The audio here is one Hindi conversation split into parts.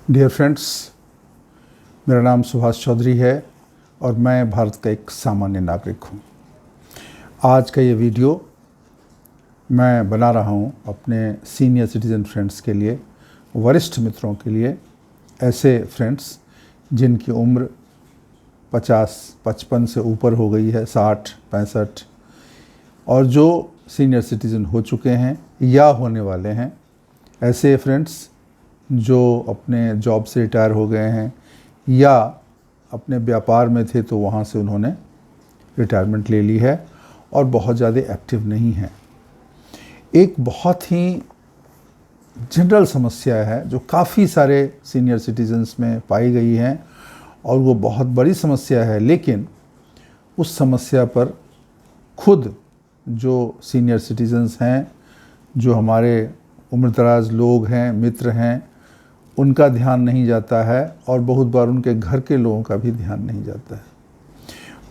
डियर फ्रेंड्स, मेरा नाम सुभाष चौधरी है और मैं भारत का एक सामान्य नागरिक हूँ। आज का ये वीडियो मैं बना रहा हूँ अपने सीनियर सिटीज़न फ्रेंड्स के लिए, वरिष्ठ मित्रों के लिए, ऐसे फ्रेंड्स जिनकी उम्र 50-55 से ऊपर हो गई है, 60-65, और जो सीनियर सिटीज़न हो चुके हैं या होने वाले हैं। ऐसे फ्रेंड्स जो अपने जॉब से रिटायर हो गए हैं या अपने व्यापार में थे तो वहाँ से उन्होंने रिटायरमेंट ले ली है और बहुत ज़्यादा एक्टिव नहीं है। एक बहुत ही जनरल समस्या है जो काफ़ी सारे सीनियर सिटीजन्स में पाई गई है और वो बहुत बड़ी समस्या है, लेकिन उस समस्या पर खुद जो सीनियर सिटीजन्स हैं, जो हमारे उम्रदराज लोग हैं, मित्र हैं, उनका ध्यान नहीं जाता है और बहुत बार उनके घर के लोगों का भी ध्यान नहीं जाता है।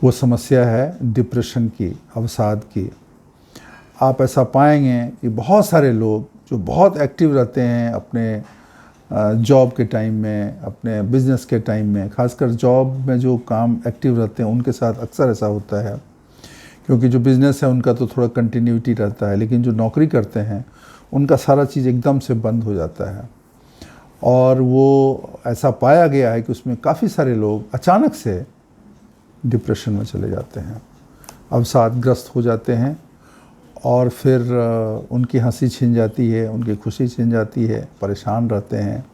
वो समस्या है डिप्रेशन की, अवसाद की। आप ऐसा पाएंगे कि बहुत सारे लोग जो बहुत एक्टिव रहते हैं अपने जॉब के टाइम में, अपने बिज़नेस के टाइम में, खासकर जॉब में जो काम एक्टिव रहते हैं उनके साथ अक्सर ऐसा होता है, क्योंकि जो बिज़नेस है उनका तो थोड़ा कंटिन्यूटी रहता है, लेकिन जो नौकरी करते हैं उनका सारा चीज़ एकदम से बंद हो जाता है। और वो ऐसा पाया गया है कि उसमें काफ़ी सारे लोग अचानक से डिप्रेशन में चले जाते हैं, अवसादग्रस्त हो जाते हैं और फिर उनकी हंसी छिन जाती है, उनकी खुशी छिन जाती है, परेशान रहते हैं,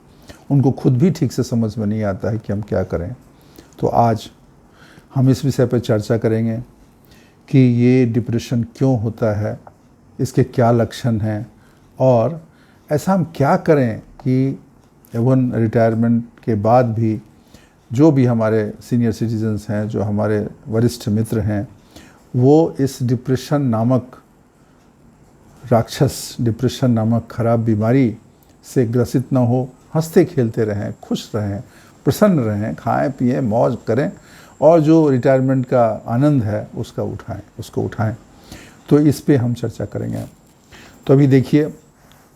उनको खुद भी ठीक से समझ में नहीं आता है कि हम क्या करें। तो आज हम इस विषय पर चर्चा करेंगे कि ये डिप्रेशन क्यों होता है, इसके क्या लक्षण हैं और ऐसा हम क्या करें कि एवन रिटायरमेंट के बाद भी जो भी हमारे सीनियर सिटीजन्स हैं, जो हमारे वरिष्ठ मित्र हैं, वो इस डिप्रेशन नामक राक्षस, डिप्रेशन नामक खराब बीमारी से ग्रसित ना हो, हंसते खेलते रहें, खुश रहें, प्रसन्न रहें, खाएं पिएं, मौज करें और जो रिटायरमेंट का आनंद है उसको उठाएं। तो इस पे हम चर्चा करेंगे। तो अभी देखिए,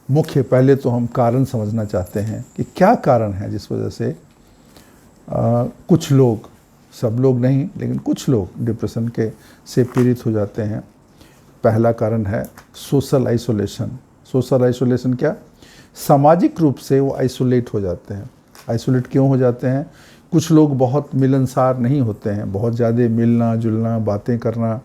मुख्य पहले तो हम कारण समझना चाहते हैं कि क्या कारण है जिस वजह से कुछ लोग, सब लोग नहीं लेकिन कुछ लोग डिप्रेशन के से पीड़ित हो जाते हैं। पहला कारण है सोशल आइसोलेशन। सोशल आइसोलेशन क्या? सामाजिक रूप से वो आइसोलेट हो जाते हैं। आइसोलेट क्यों हो जाते हैं? कुछ लोग बहुत मिलनसार नहीं होते हैं, बहुत ज़्यादा मिलना जुलना, बातें करना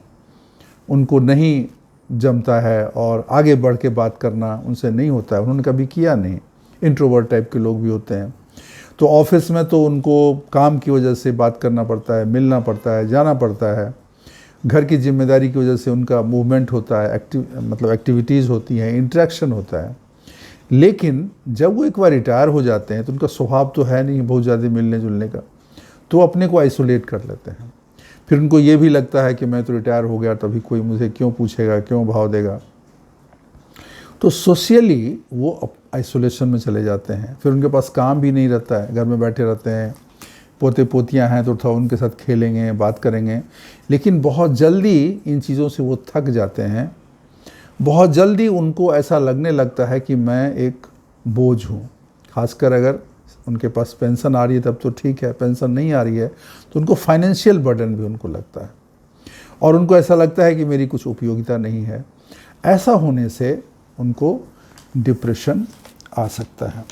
उनको नहीं जमता है और आगे बढ़ के बात करना उनसे नहीं होता है, उन्होंने कभी किया नहीं। इंट्रोवर्ट टाइप के लोग भी होते हैं, तो ऑफिस में तो उनको काम की वजह से बात करना पड़ता है, मिलना पड़ता है, जाना पड़ता है। घर की जिम्मेदारी की वजह से उनका मूवमेंट होता है, एक्टिविटीज़ होती हैं, इंटरेक्शन होता है। लेकिन जब वो एक बार रिटायर हो जाते हैं तो उनका स्वभाव तो है नहीं बहुत ज़्यादा मिलने जुलने का, तो अपने को आइसोलेट कर लेते हैं। फिर उनको ये भी लगता है कि मैं तो रिटायर हो गया, तभी कोई मुझे क्यों पूछेगा, क्यों भाव देगा। तो सोशली वो आइसोलेशन में चले जाते हैं। फिर उनके पास काम भी नहीं रहता है, घर में बैठे रहते हैं, पोते पोतियां हैं तो थोड़ा उनके साथ खेलेंगे, बात करेंगे, लेकिन बहुत जल्दी इन चीज़ों से वो थक जाते हैं। बहुत जल्दी उनको ऐसा लगने लगता है कि मैं एक बोझ हूँ। खासकर अगर उनके पास पेंशन आ रही है तब तो ठीक है, पेंशन नहीं आ रही है तो उनको फाइनेंशियल बर्डन भी उनको लगता है और उनको ऐसा लगता है कि मेरी कुछ उपयोगिता नहीं है। ऐसा होने से उनको डिप्रेशन आ सकता है।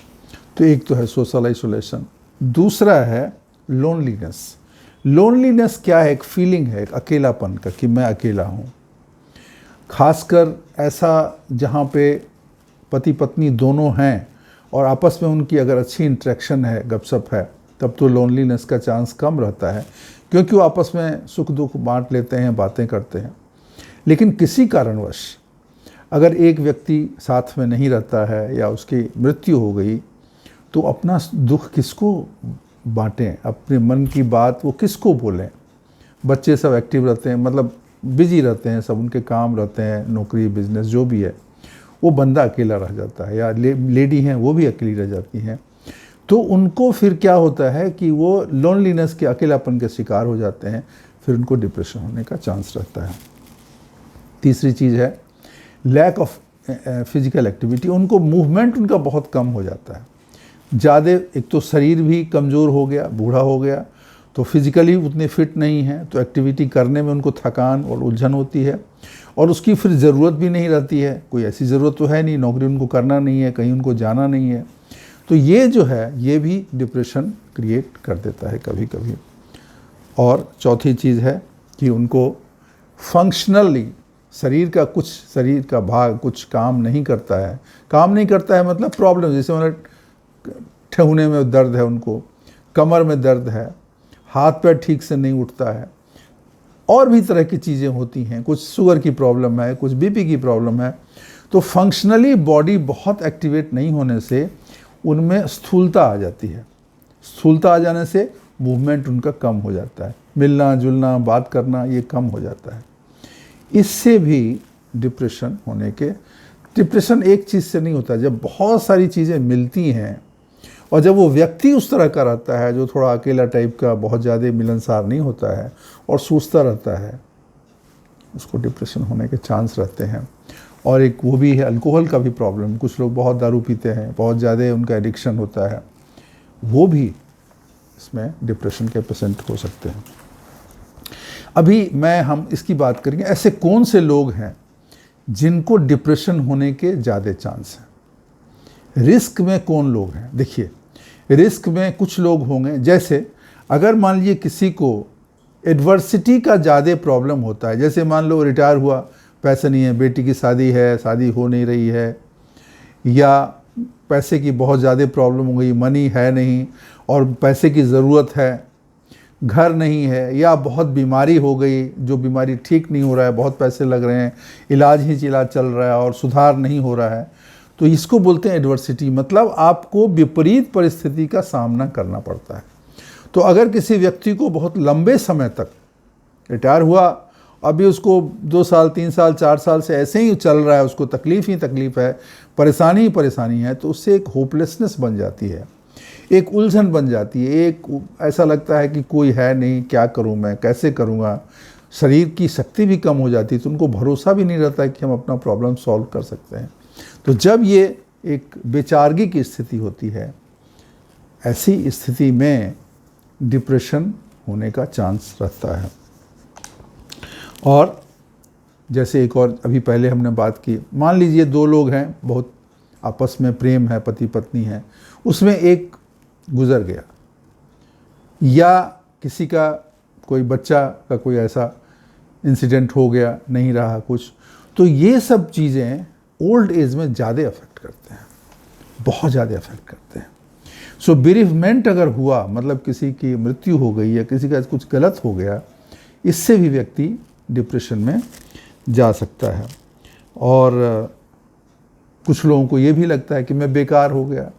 तो एक तो है सोशल आइसोलेशन, दूसरा है लोनलीनेस। लोनलीनेस क्या है? एक फीलिंग है, एक अकेलापन का, कि मैं अकेला हूँ। खासकर ऐसा जहाँ पे पति पत्नी दोनों हैं और आपस में उनकी अगर अच्छी इंटरेक्शन है, गपशप है, तब तो लोनलीनेस का चांस कम रहता है, क्योंकि वो आपस में सुख दुख बांट लेते हैं, बातें करते हैं। लेकिन किसी कारणवश अगर एक व्यक्ति साथ में नहीं रहता है या उसकी मृत्यु हो गई, तो अपना दुख किसको बांटें, अपने मन की बात वो किसको बोलें? बच्चे सब एक्टिव रहते हैं, मतलब बिजी रहते हैं, सब उनके काम रहते हैं, नौकरी बिजनेस जो भी है, वो बंदा अकेला रह जाता है, या लेडी हैं वो भी अकेली रह जाती हैं। तो उनको फिर क्या होता है कि वो लोनलीनेस के, अकेलापन के शिकार हो जाते हैं, फिर उनको डिप्रेशन होने का चांस रहता है। तीसरी चीज़ है लैक ऑफ फिजिकल एक्टिविटी। उनको मूवमेंट उनका बहुत कम हो जाता है। ज़्यादा एक तो शरीर भी कमज़ोर हो गया, बूढ़ा हो गया, तो फिज़िकली उतने फिट नहीं हैं, तो एक्टिविटी करने में उनको थकान और उलझन होती है, और उसकी फिर ज़रूरत भी नहीं रहती है। कोई ऐसी ज़रूरत तो है नहीं, नौकरी उनको करना नहीं है, कहीं उनको जाना नहीं है, तो ये जो है ये भी डिप्रेशन क्रिएट कर देता है कभी कभी। और चौथी चीज़ है कि उनको फंक्शनली शरीर का भाग कुछ काम नहीं करता है। काम नहीं करता है मतलब प्रॉब्लम, जैसे मतलब ठेहुने में दर्द है, उनको कमर में दर्द है, हाथ पैर ठीक से नहीं उठता है, और भी तरह की चीज़ें होती हैं, कुछ शुगर की प्रॉब्लम है, कुछ बीपी की प्रॉब्लम है। तो फंक्शनली बॉडी बहुत एक्टिवेट नहीं होने से उनमें स्थूलता आ जाती है। स्थूलता आ जाने से मूवमेंट उनका कम हो जाता है, मिलना जुलना बात करना ये कम हो जाता है। इससे भी डिप्रेशन डिप्रेशन एक चीज़ से नहीं होता, जब बहुत सारी चीज़ें मिलती हैं और जब वो व्यक्ति उस तरह का रहता है जो थोड़ा अकेला टाइप का, बहुत ज़्यादा मिलनसार नहीं होता है और सोचता रहता है, उसको डिप्रेशन होने के चांस रहते हैं। और एक वो भी है अल्कोहल का भी प्रॉब्लम, कुछ लोग बहुत दारू पीते हैं, बहुत ज़्यादा उनका एडिक्शन होता है, वो भी इसमें डिप्रेशन के पेशेंट हो सकते हैं। अभी हम इसकी बात करेंगे, ऐसे कौन से लोग हैं जिनको डिप्रेशन होने के ज़्यादा चांस हैं। रिस्क में कौन लोग हैं? देखिए, रिस्क में कुछ लोग होंगे, जैसे अगर मान लीजिए किसी को एडवर्सिटी का ज़्यादा प्रॉब्लम होता है, जैसे मान लो रिटायर हुआ, पैसे नहीं है, बेटी की शादी है, शादी हो नहीं रही है, या पैसे की बहुत ज़्यादा प्रॉब्लम हो गई, मनी है नहीं और पैसे की ज़रूरत है, घर नहीं है, या बहुत बीमारी हो गई, जो बीमारी ठीक नहीं हो रहा है, बहुत पैसे लग रहे हैं, इलाज चल रहा है और सुधार नहीं हो रहा है, तो इसको बोलते हैं एडवर्सिटी। मतलब आपको विपरीत परिस्थिति का सामना करना पड़ता है। तो अगर किसी व्यक्ति को बहुत लंबे समय तक, रिटायर हुआ, अभी उसको 2 साल 3 साल 4 साल से ऐसे ही चल रहा है, उसको तकलीफ़ ही तकलीफ़ है, परेशानी ही परेशानी है, तो उससे एक होपलेसनेस बन जाती है, एक उलझन बन जाती है, एक ऐसा लगता है कि कोई है नहीं, क्या करूं मैं, कैसे करूंगा। शरीर की शक्ति भी कम हो जाती है, तो उनको भरोसा भी नहीं रहता है कि हम अपना प्रॉब्लम सॉल्व कर सकते हैं। तो जब ये एक बेचारगी की स्थिति होती है, ऐसी स्थिति में डिप्रेशन होने का चांस रहता है। और जैसे एक और अभी पहले हमने बात की, मान लीजिए 2 लोग हैं, बहुत आपस में प्रेम है, पति पत्नी है, उसमें एक गुजर गया, या किसी का कोई बच्चा का कोई ऐसा इंसिडेंट हो गया, नहीं रहा कुछ, तो ये सब चीज़ें ओल्ड एज में ज़्यादा अफेक्ट करते हैं, बहुत ज़्यादा अफेक्ट करते हैं। सो बेरीफमेंट अगर हुआ, मतलब किसी की मृत्यु हो गई या किसी का कुछ गलत हो गया, इससे भी व्यक्ति डिप्रेशन में जा सकता है। और कुछ लोगों को ये भी लगता है कि मैं बेकार हो गया,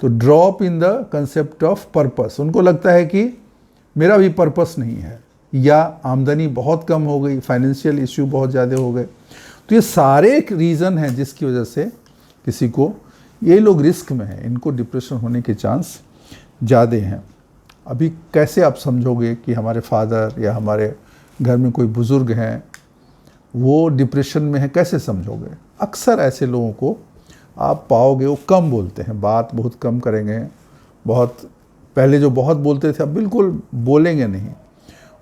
तो drop in the concept of purpose, उनको लगता है कि मेरा भी पर्पस नहीं है, या आमदनी बहुत कम हो गई, फाइनेंशियल इश्यू बहुत ज़्यादा हो गए। तो ये सारे एक रीज़न हैं जिसकी वजह से किसी को, ये लोग रिस्क में हैं, इनको डिप्रेशन होने के चांस ज़्यादा हैं। अभी कैसे आप समझोगे कि हमारे फादर या हमारे घर में कोई बुज़ुर्ग हैं वो डिप्रेशन में है, कैसे समझोगे? अक्सर ऐसे लोगों को आप पाओगे वो कम बोलते हैं, बात बहुत कम करेंगे, बहुत पहले जो बहुत बोलते थे अब बिल्कुल बोलेंगे नहीं,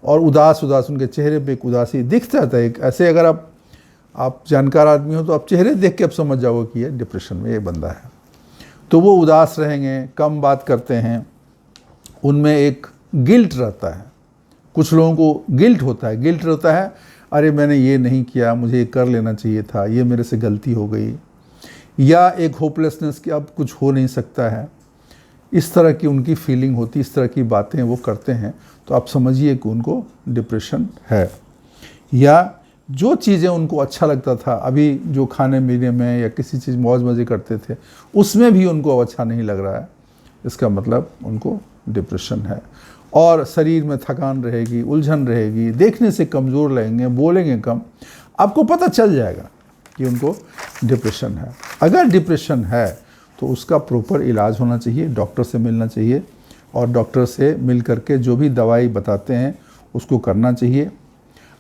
और उदास उनके चेहरे पे एक उदासी दिख जाता है। ऐसे अगर आप जानकार आदमी हो तो आप चेहरे देख के आप समझ जाओगे कि ये डिप्रेशन में ये बंदा है। तो वो उदास रहेंगे, कम बात करते हैं, उनमें एक गिल्ट रहता है। कुछ लोगों को गिल्ट होता है, अरे मैंने ये नहीं किया, मुझे ये कर लेना चाहिए था, ये मेरे से गलती हो गई, या एक होपलेसनेस कि अब कुछ हो नहीं सकता है, इस तरह की उनकी फीलिंग होती, इस तरह की बातें वो करते हैं, तो आप समझिए कि उनको डिप्रेशन है। या जो चीज़ें उनको अच्छा लगता था, अभी जो खाने पीने में या किसी चीज़ मौज मज़े करते थे, उसमें भी उनको अच्छा नहीं लग रहा है, इसका मतलब उनको डिप्रेशन है। और शरीर में थकान रहेगी, उलझन रहेगी, देखने से कमज़ोर लगेंगे, बोलेंगे कम, आपको पता चल जाएगा कि उनको डिप्रेशन है। अगर डिप्रेशन है तो उसका प्रॉपर इलाज होना चाहिए, डॉक्टर से मिलना चाहिए, और डॉक्टर से मिल करके जो भी दवाई बताते हैं उसको करना चाहिए।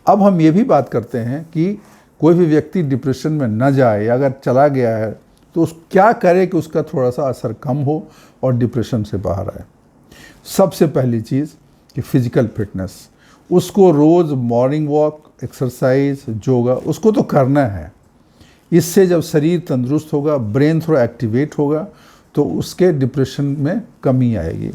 अब हम ये भी बात करते हैं कि कोई भी व्यक्ति डिप्रेशन में न जाए, या अगर चला गया है तो उस क्या करे कि उसका थोड़ा सा असर कम हो और डिप्रेशन से बाहर आए। सबसे पहली चीज़ कि फिजिकल फिटनेस, उसको रोज़ मॉर्निंग वॉक, एक्सरसाइज, योगा उसको तो करना है। इससे जब शरीर तंदुरुस्त होगा, ब्रेन थोड़ा एक्टिवेट होगा, तो उसके डिप्रेशन में कमी आएगी।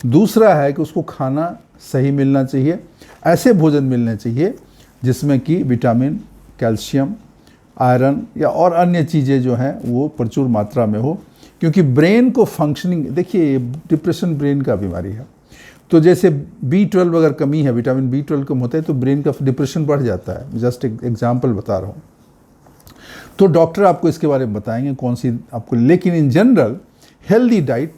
दूसरा है कि उसको खाना सही मिलना चाहिए, ऐसे भोजन मिलने चाहिए जिसमें कि विटामिन, कैल्शियम, आयरन या और अन्य चीज़ें जो हैं वो प्रचुर मात्रा में हो, क्योंकि ब्रेन को फंक्शनिंग, देखिए डिप्रेशन ब्रेन का बीमारी है, तो जैसे B12 अगर कमी है, विटामिन B12 कम होता है तो ब्रेन का डिप्रेशन बढ़ जाता है। जस्ट एक एग्जाम्पल बता रहा हूँ। तो डॉक्टर आपको इसके बारे में बताएंगे कौन सी आपको, लेकिन इन जनरल हेल्दी डाइट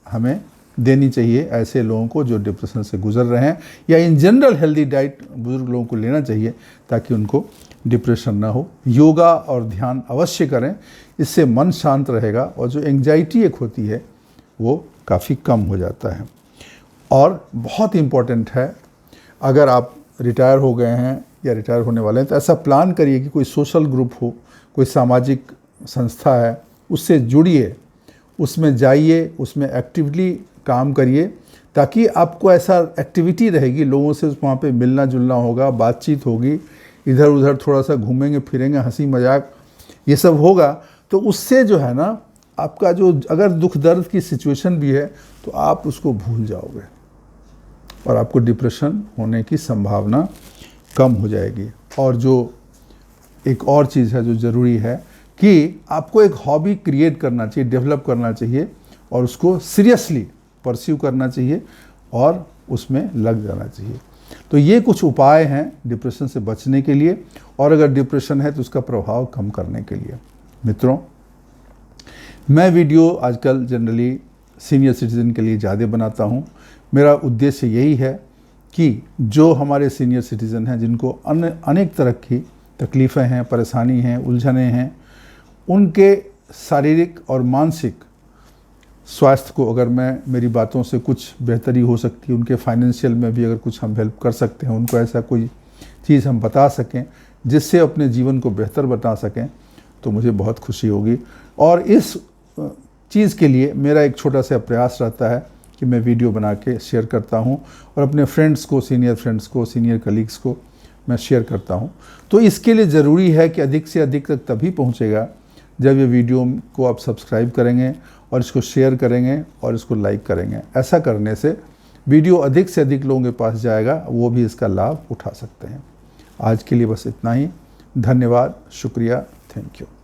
हमें देनी चाहिए ऐसे लोगों को जो डिप्रेशन से गुजर रहे हैं, या इन जनरल हेल्दी डाइट बुजुर्ग लोगों को लेना चाहिए ताकि उनको डिप्रेशन ना हो। योगा और ध्यान अवश्य करें, इससे मन शांत रहेगा और जो एंग्जाइटी एक होती है वो काफ़ी कम हो जाता है। और बहुत इम्पॉर्टेंट है, अगर आप रिटायर हो गए हैं या रिटायर होने वाले हैं तो ऐसा प्लान करिए कि कोई सोशल ग्रुप हो, कोई सामाजिक संस्था है, उससे जुड़िए, उसमें जाइए, उसमें एक्टिवली काम करिए, ताकि आपको ऐसा एक्टिविटी रहेगी, लोगों से वहाँ पे मिलना जुलना होगा, बातचीत होगी, इधर उधर थोड़ा सा घूमेंगे फिरेंगे, हंसी मजाक ये सब होगा, तो उससे जो है ना आपका जो अगर दुख दर्द की सिचुएशन भी है तो आप उसको भूल जाओगे और आपको डिप्रेशन होने की संभावना कम हो जाएगी। और जो एक और चीज़ है जो ज़रूरी है कि आपको एक हॉबी क्रिएट करना चाहिए, डेवलप करना चाहिए और उसको सीरियसली परस्यू करना चाहिए और उसमें लग जाना चाहिए। तो ये कुछ उपाय हैं डिप्रेशन से बचने के लिए, और अगर डिप्रेशन है तो उसका प्रभाव कम करने के लिए। मित्रों, मैं वीडियो आजकल जनरली सीनियर सिटीज़न के लिए ज़्यादा बनाता हूँ। मेरा उद्देश्य यही है कि जो हमारे सीनियर सिटीज़न हैं जिनको अनेक तरह की तकलीफ़ें हैं, परेशानी हैं, उलझनें हैं, उनके शारीरिक और मानसिक स्वास्थ्य को अगर मैं मेरी बातों से कुछ बेहतरी हो सकती है, उनके फाइनेंशियल में भी अगर कुछ हम हेल्प कर सकते हैं, उनको ऐसा कोई चीज़ हम बता सकें जिससे अपने जीवन को बेहतर बता सकें, तो मुझे बहुत खुशी होगी। और इस चीज़ के लिए मेरा एक छोटा सा प्रयास रहता है कि मैं वीडियो बना के शेयर करता हूँ और अपने फ्रेंड्स को, सीनियर फ्रेंड्स को, सीनियर कलीग्स को मैं शेयर करता हूँ। तो इसके लिए ज़रूरी है कि अधिक से अधिक तक तभी पहुँचेगा जब ये वीडियो को आप सब्सक्राइब करेंगे और इसको शेयर करेंगे और इसको लाइक करेंगे। ऐसा करने से वीडियो अधिक से अधिक लोगों के पास जाएगा, वो भी इसका लाभ उठा सकते हैं। आज के लिए बस इतना ही। धन्यवाद, शुक्रिया, थैंक यू।